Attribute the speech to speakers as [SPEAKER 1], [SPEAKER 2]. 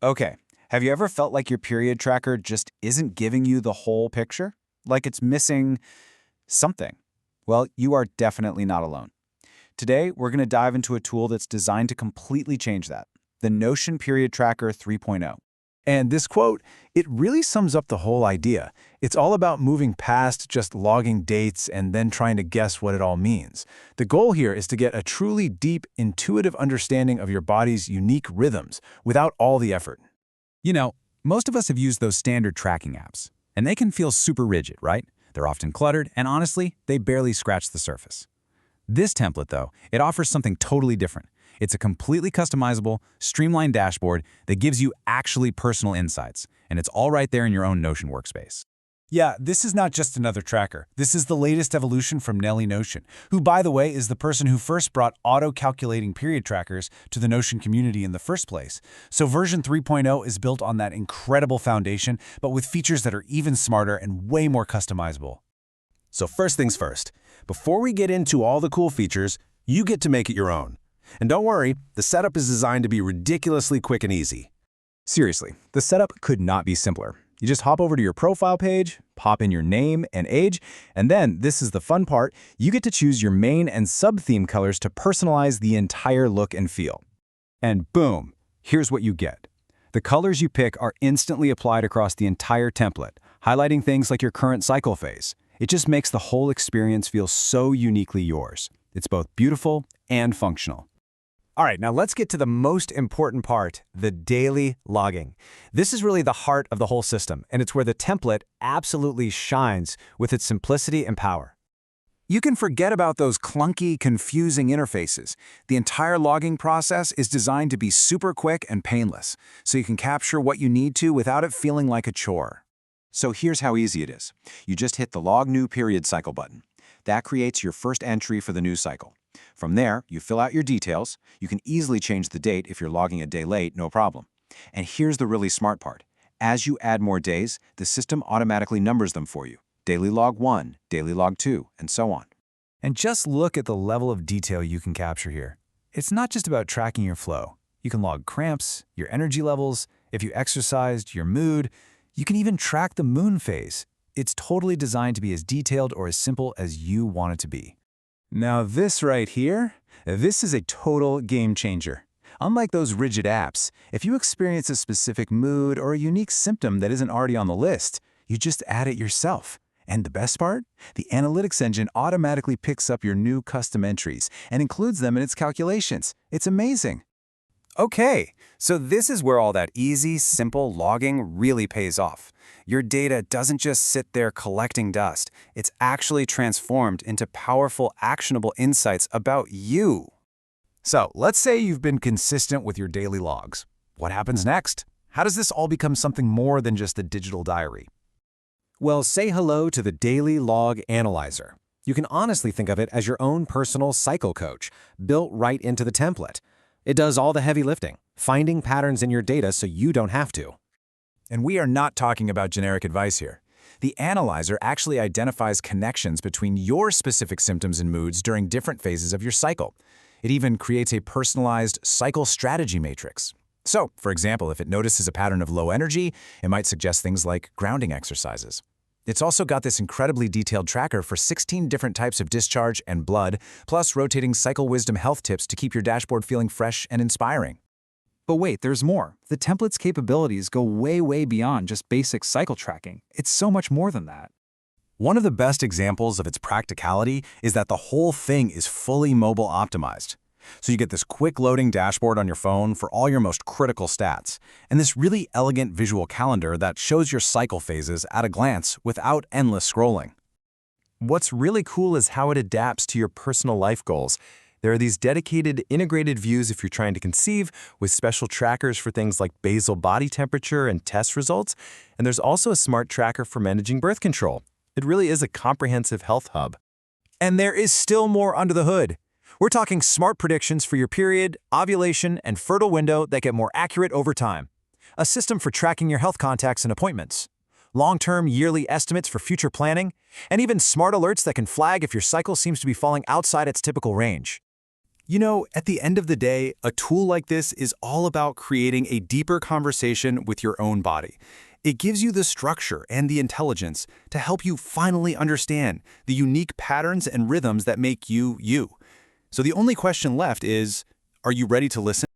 [SPEAKER 1] Okay, have you ever felt like your period tracker just isn't giving you the whole picture? Like it's missing something? Well, you are definitely not alone. Today, we're going to dive into a tool that's designed to completely change that, the Notion Period Tracker 3.0.
[SPEAKER 2] And this quote, it really sums up the whole idea. It's all about moving past just logging dates and then trying to guess what it all means. The goal here is to get a truly deep, intuitive understanding of your body's unique rhythms without all the effort.
[SPEAKER 3] You know, most of us have used those standard tracking apps, and they can feel super rigid, right? They're often cluttered, and honestly, they barely scratch the surface. This template, though, it offers something totally different. It's a completely customizable, streamlined dashboard that gives you actually personal insights, and it's all right there in your own Notion workspace.
[SPEAKER 2] Yeah, this is not just another tracker. This is the latest evolution from Nelly Notion, who, by the way, is the person who first brought auto-calculating period trackers to the Notion community in the first place. So version 3.0 is built on that incredible foundation, but with features that are even smarter and way more customizable.
[SPEAKER 4] So first things first, before we get into all the cool features, you get to make it your own. And don't worry, the setup is designed to be ridiculously quick and easy.
[SPEAKER 3] Seriously, the setup could not be simpler. You just hop over to your profile page, pop in your name and age, and then, this is the fun part, you get to choose your main and sub-theme colors to personalize the entire look and feel. And boom, here's what you get. The colors you pick are instantly applied across the entire template, highlighting things like your current cycle phase. It just makes the whole experience feel so uniquely yours. It's both beautiful and functional.
[SPEAKER 5] All right, now let's get to the most important part, the daily logging. This is really the heart of the whole system, and it's where the template absolutely shines with its simplicity and power.
[SPEAKER 1] You can forget about those clunky, confusing interfaces. The entire logging process is designed to be super quick and painless, so you can capture what you need to without it feeling like a chore. So here's how easy it is. You just hit the Log New Period Cycle button. That creates your first entry for the new cycle. From there, you fill out your details. You can easily change the date if you're logging a day late, no problem. And here's the really smart part. As you add more days, the system automatically numbers them for you. Daily log 1, daily log 2, and so on.
[SPEAKER 2] And just look at the level of detail you can capture here. It's not just about tracking your flow. You can log cramps, your energy levels, if you exercised, your mood. You can even track the moon phase. It's totally designed to be as detailed or as simple as you want it to be. Now this right here, this is a total game changer. Unlike those rigid apps, if you experience a specific mood or a unique symptom that isn't already on the list, you just add it yourself. And the best part? The analytics engine automatically picks up your new custom entries and includes them in its calculations. It's amazing.
[SPEAKER 5] Okay, so this is where all that easy, simple logging really pays off. Your data doesn't just sit there collecting dust. It's actually transformed into powerful, actionable insights about you.
[SPEAKER 2] So let's say you've been consistent with your daily logs. What happens next? How does this all become something more than just a digital diary?
[SPEAKER 5] Well, say hello to the Daily Log Analyzer. You can honestly think of it as your own personal cycle coach, built right into the template. It does all the heavy lifting, finding patterns in your data so you don't have to.
[SPEAKER 1] And we are not talking about generic advice here. The analyzer actually identifies connections between your specific symptoms and moods during different phases of your cycle. It even creates a personalized cycle strategy matrix. So, for example, if it notices a pattern of low energy, it might suggest things like grounding exercises. It's also got this incredibly detailed tracker for 16 different types of discharge and blood, plus rotating cycle wisdom health tips to keep your dashboard feeling fresh and inspiring.
[SPEAKER 6] But wait, there's more. The template's capabilities go way, way beyond just basic cycle tracking. It's so much more than that.
[SPEAKER 4] One of the best examples of its practicality is that the whole thing is fully mobile optimized. So you get this quick loading dashboard on your phone for all your most critical stats, and this really elegant visual calendar that shows your cycle phases at a glance without endless scrolling. What's really cool is how it adapts to your personal life goals. There are these dedicated, integrated views if you're trying to conceive, with special trackers for things like basal body temperature and test results, and there's also a smart tracker for managing birth control. It really is a comprehensive health hub.
[SPEAKER 5] And there is still more under the hood. We're talking smart predictions for your period, ovulation, and fertile window that get more accurate over time. A system for tracking your health contacts and appointments. Long-term yearly estimates for future planning, and even smart alerts that can flag if your cycle seems to be falling outside its typical range.
[SPEAKER 4] You know, at the end of the day, a tool like this is all about creating a deeper conversation with your own body. It gives you the structure and the intelligence to help you finally understand the unique patterns and rhythms that make you, you. So the only question left is, are you ready to listen?